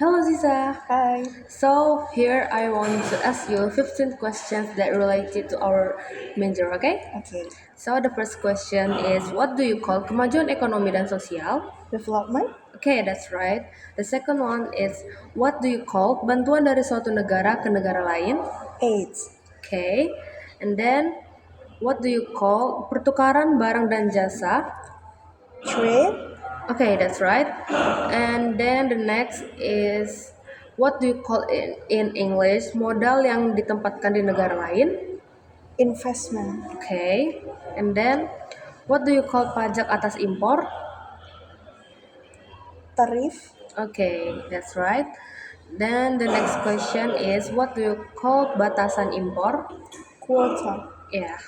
Hello, Ziza. Hi. So, here I want to ask you 15 questions that related to our major, okay? Okay. So, the first question is, what do you call kemajuan ekonomi dan sosial? Development. Okay, that's right. The second one is, what do you call bantuan dari suatu negara ke negara lain? AIDS. Okay. And then, what do you call pertukaran barang dan jasa? Trade. Okay, that's right. And then the next is what do you call in English modal yang ditempatkan di negara lain? Investment. Okay. And then what do you call pajak atas impor? Tarif. Okay, that's right. Then the next question is what do you call batasan impor? Quota. Yeah.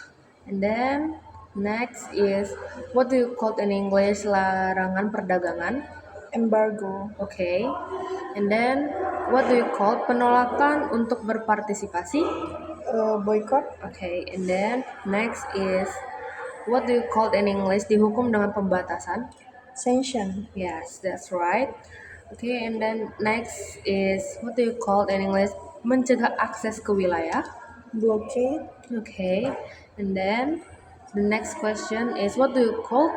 And then next is what do you call in English larangan perdagangan? Embargo. Okay. And then what do you call penolakan untuk berpartisipasi? Boycott. Okay. And then next is what do you call in English dihukum dengan pembatasan? Sanction. Yes, that's right. Okay. And then next is what do you call in English mencegah akses ke wilayah? Blockade. Okay. And then the next question is what do you call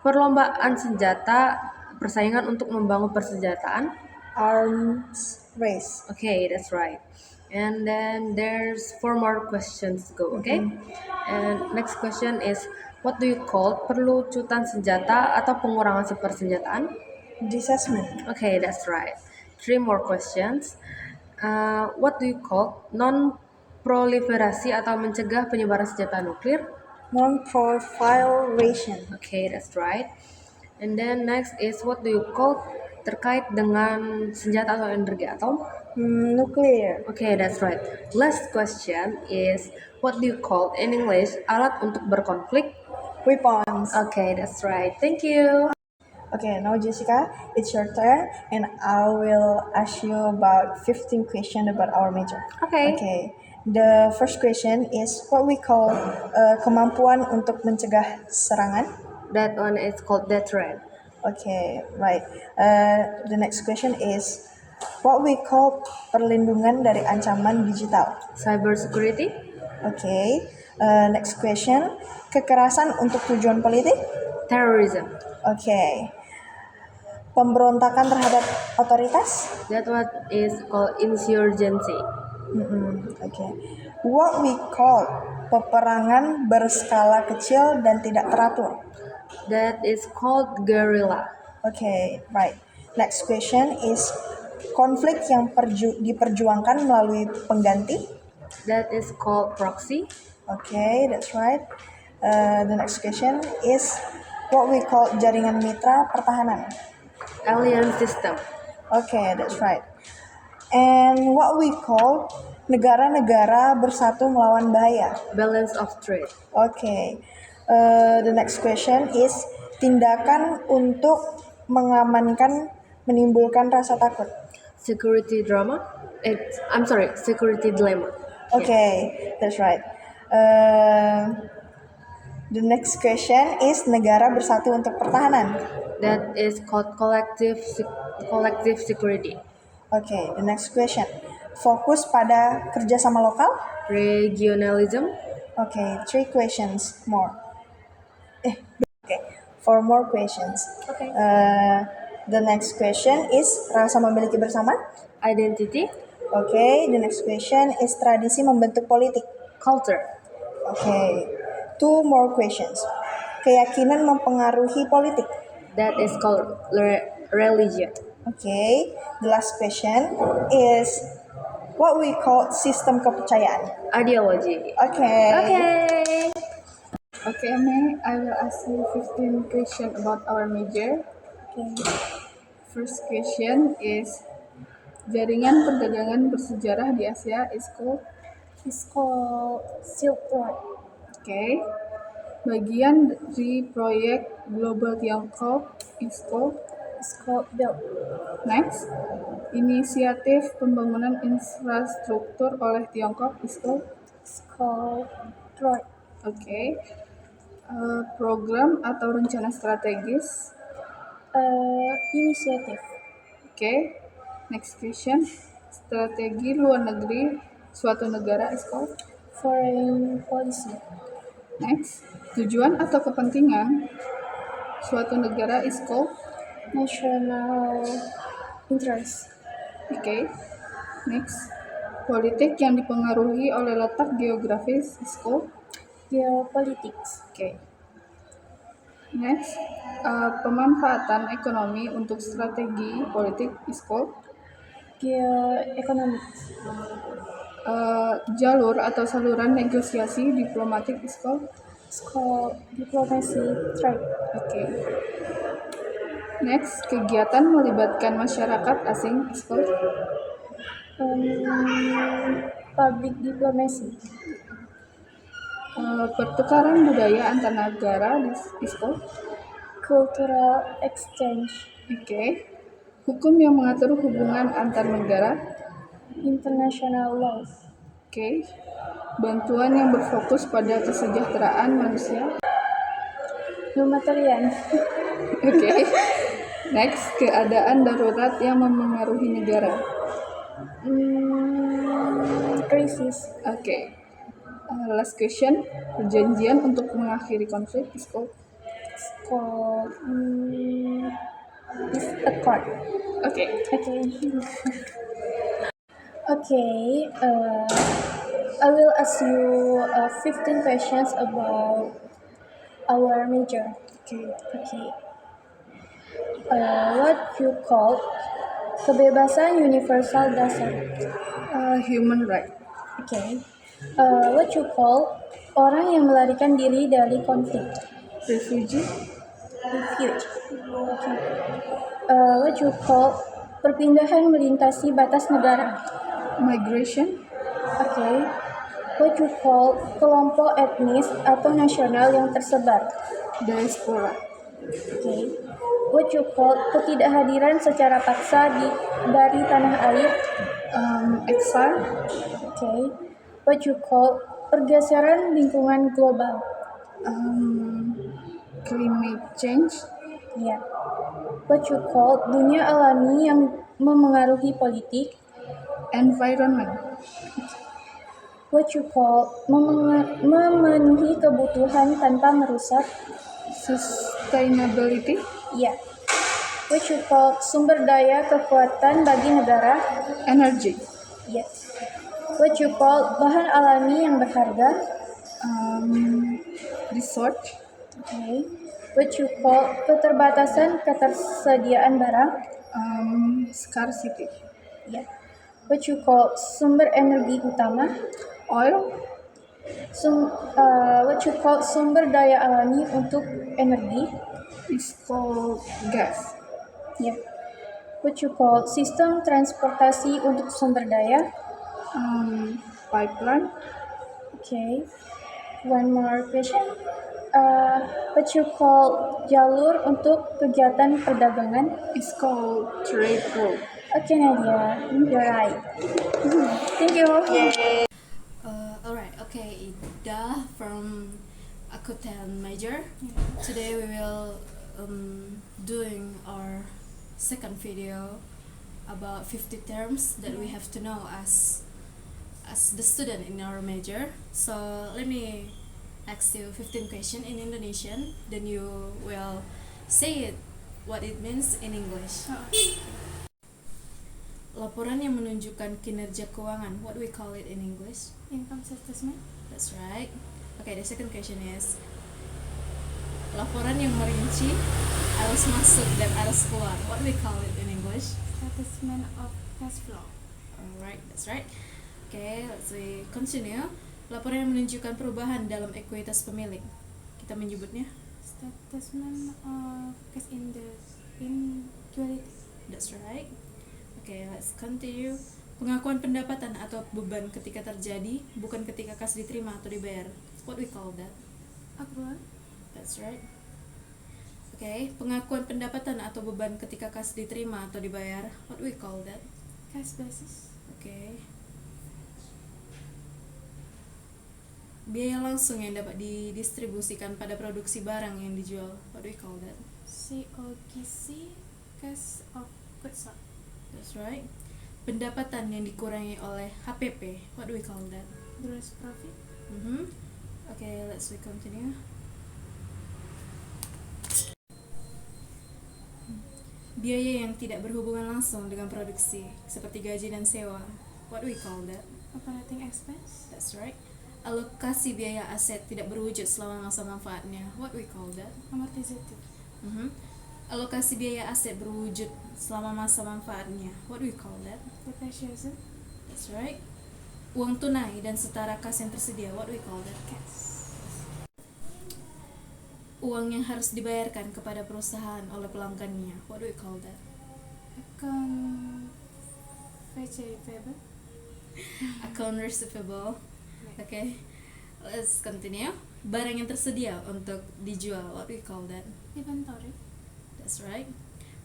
perlombaan senjata persaingan untuk membangun persenjataan? Arms race. Okay, that's right. And then there's four more questions to go, okay? And next question is what do you call perlucutan senjata atau pengurangan persenjataan? Disarmament. Okay, that's right. Three more questions. What do you call non-proliferasi atau mencegah penyebaran senjata nuklir? Non-proliferation. Okay, that's right. And then next is what do you call terkait dengan senjata atau energi atom? Nuclear. Okay, that's right. Last question is what do you call in English alat untuk berkonflik? Weapons. Okay, that's right. Thank you. Okay, now Jessica, it's your turn, and I will ask you about 15 questions about our major. Okay. Okay. The first question is what we call kemampuan untuk mencegah serangan. That one is called deterrent. Okay, right. The next question is what we call perlindungan dari ancaman digital. Cyber security. Okay. Next question, kekerasan untuk tujuan politik. Terrorism. Okay. Pemberontakan terhadap otoritas. That one is called insurgency. Okay. What we call peperangan berskala kecil dan tidak teratur. That is called guerrilla. Okay, right. Next question is konflik yang diperjuangkan melalui pengganti. That is called proxy. Okay, that's right. The next question is what we call jaringan mitra pertahanan. Alliance system. Okay, that's right. And what we call negara-negara bersatu melawan bahaya. Balance of trade. Okay. The next question is tindakan untuk mengamankan menimbulkan rasa takut. Security drama. Security dilemma. Okay, that's right. The next question is negara bersatu untuk pertahanan. That is called collective security. Okay, the next question. Fokus pada kerjasama lokal. Regionalism. Okay, 3 questions more. Okay, 4 more questions. Okay. The next question is rasa memiliki bersama. Identity. Okay, the next question is tradisi membentuk politik. Culture. Okay, 2 more questions. Keyakinan mempengaruhi politik. That is called religion. Okay, the last question is what we call sistem kepercayaan. Ideology. Okay. Okay, May, I will ask you 15 questions about our major. Okay. First question is jaringan perdagangan bersejarah di Asia is called Silk Road. okay. Bagian dari proyek Global Tiongkok is called Belt. next. Inisiatif pembangunan infrastruktur oleh Tiongkok is called Troy. okay. Program atau rencana strategis Inisiatif. okay. Next question. Strategi luar negeri suatu negara is called. Foreign policy. Next. Tujuan atau kepentingan suatu negara is called. National interest. Okay. Next. Politik yang dipengaruhi oleh letak geografis is called. Geopolitics. Okay. Next. Pemanfaatan ekonomi untuk strategi politik is called. Geoeconomics. Jalur atau saluran negosiasi diplomatik is called. It's called diplomacy trade. Okay. Next, kegiatan melibatkan masyarakat asing is called. Public diplomacy. Pertukaran budaya antar negara is called. Cultural exchange. Okay. Hukum yang mengatur hubungan antar negara. International laws. Okay. Bantuan yang berfokus pada kesejahteraan manusia. Humanitarian. Okay. Next, keadaan darurat yang memengaruhi negara. Crisis. Okay. Last question. Perjanjian untuk mengakhiri konflik is called. It's called peace accord. Okay. Okay. Okay. I will ask you 15 questions about our major. Okay. Okay. What you call kebebasan universal dasar? Human right. Okay. What you call orang yang melarikan diri dari konflik? Refugee. Refuge. Okay. What you call perpindahan melintasi batas negara? Migration. Okay. What you call kelompok etnis atau nasional yang tersebar? Diaspora. Okay. What you call ketidakhadiran secara paksa dari tanah air? Exile. Okay. What you call pergeseran lingkungan global? Climate change. Yeah. What you call dunia alami yang memengaruhi politik? Environment. What you call memenuhi kebutuhan tanpa merusak? Sustainability. Yeah. What you call sumber daya kekuatan bagi negara? Energy. Yes. What you call bahan alami yang berharga? Research. Okay. What you call ketersediaan barang? Scarcity. Yeah. What you call sumber energi utama? Oil. What you call sumber daya alami untuk energi? Is called gas. Yeah. What you call sistem transportasi untuk sumber daya? Pipeline. Okay. One more question. What you call jalur untuk kegiatan perdagangan? Is called trade route. Okay, Nadia, you're right. Thank you. Alright, okay, Ida from Akutan Major. Today we will doing our second video about 50 terms that we have to know as the student in our major. So let me ask you 15 questions in Indonesian, then you will say it what it means in English. Laporan yang menunjukkan kinerja keuangan, what we call it in English? Income statement. That's right. Okay, the second question is laporan yang merinci arus masuk dan arus keluar, what we call it in English? Statement of cash flow. Alright, that's right. Okay, let's we continue. Laporan yang menunjukkan perubahan dalam ekuitas pemilik, kita menyebutnya Statement of cash in duality. that's right. Okay, let's continue. Pengakuan pendapatan atau beban ketika terjadi, bukan ketika kas diterima atau dibayar, what we call that? Accrual. That's right. Okay, pengakuan pendapatan atau beban ketika kas diterima atau dibayar, what we call that? Cash basis. Okay. Biaya langsung yang dapat didistribusikan pada produksi barang yang dijual, what do we call that? COGC. Cash of goods sold. That's right. Pendapatan yang dikurangi oleh HPP. What do we call that? Gross profit. Okay, let's continue. Biaya yang tidak berhubungan langsung dengan produksi, seperti gaji dan sewa. What do we call that? Operating expense. That's right. Alokasi biaya aset tidak berwujud selama masa manfaatnya. What do we call that? Amortizative. Alokasi biaya aset berwujud selama masa manfaatnya. What do we call that? Depreciation. That's right. Uang tunai dan setara kas yang tersedia. What do we call that? Cash. Uang yang harus dibayarkan kepada perusahaan oleh pelanggannya. What do we call that? Account receivable. Account receivable. Okay, let's continue. Barang yang tersedia untuk dijual. What do we call that? Inventory. That's right.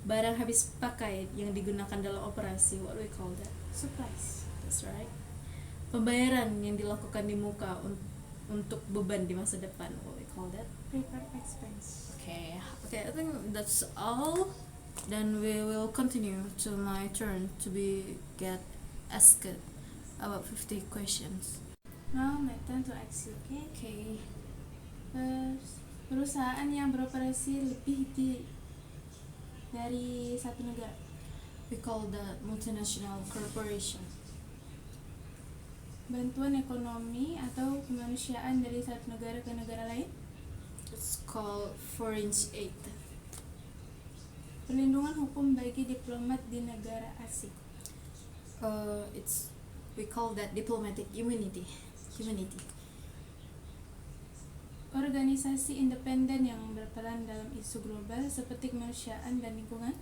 Barang habis pakai yang digunakan dalam operasi. What do we call that? Supplies. That's right. Pembayaran yang dilakukan di muka untuk beban di masa depan. What do we call that? Prepared expense. Okay, I think that's all. Then we will continue to my turn to get asked about 50 questions. Now my turn to ask you, okay? Okay. Perusahaan yang beroperasi lebih dari satu negara. We call that multinational corporation. Bantuan ekonomi atau kemanusiaan dari satu negara ke negara lain. It's called foreign aid. Perlindungan hukum bagi diplomat di negara asing. We call that diplomatic immunity. Organisasi independen yang berperan dalam isu global seperti kemanusiaan dan lingkungan.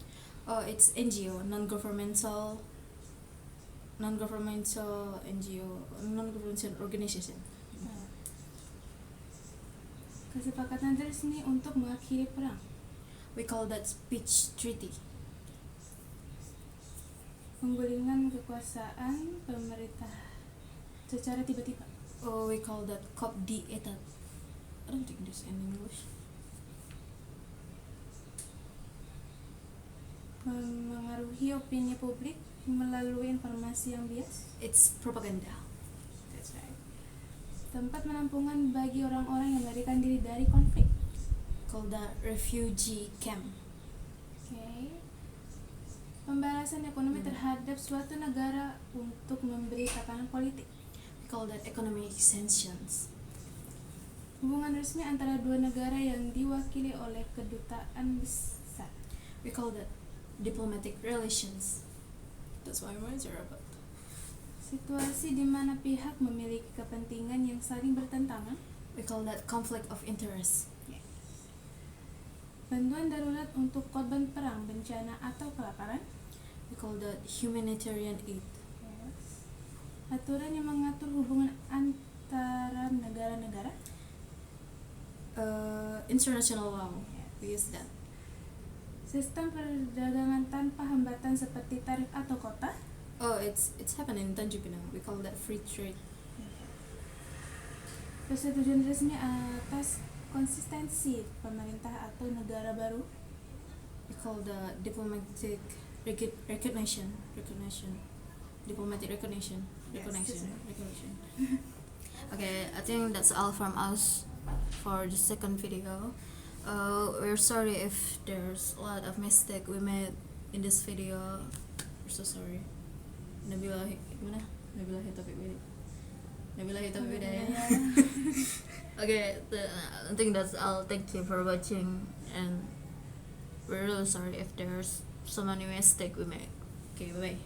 It's NGO, non-governmental organization. Kesepakatan resmi untuk mengakhiri perang. We call that peace treaty. Penggulingan kekuasaan pemerintah secara tiba-tiba. We call that coup d'état. I don't think this in English. Memengaruhi opini publik melalui informasi yang bias. It's propaganda. That's right. Tempat penampungan bagi orang-orang yang melarikan diri dari konflik. Called that refugee camp. Okay. Pembalasan ekonomi terhadap suatu negara untuk memberi tekanan politik. We call that economic sanctions. Hubungan resmi antara dua negara yang diwakili oleh kedutaan besar. We call that diplomatic relations. That's why words are about. Situasi di mana pihak memiliki kepentingan yang saling bertentangan. We call that conflict of interest. Bantuan darurat untuk korban perang, bencana atau kelaparan. We call that humanitarian aid. Aturan yang mengatur hubungan antara negara-negara. International law. We use that. Sistem perdagangan tanpa hambatan seperti tarif atau kota. It's happening in Tanjung Pinang. We call that free trade. Persetujuan resmi atas konsistensi pemerintah atau negara baru. We call the diplomatic recognition. Diplomatic recognition. Okay, I think that's all from us for the second video. We're sorry if there's a lot of mistake we made in this video. We're so sorry. Nabilahi taufiq hidayah. Okay, I think that's all. Thank you for watching, and we're really sorry if there's so many mistake we made. Okay, bye bye.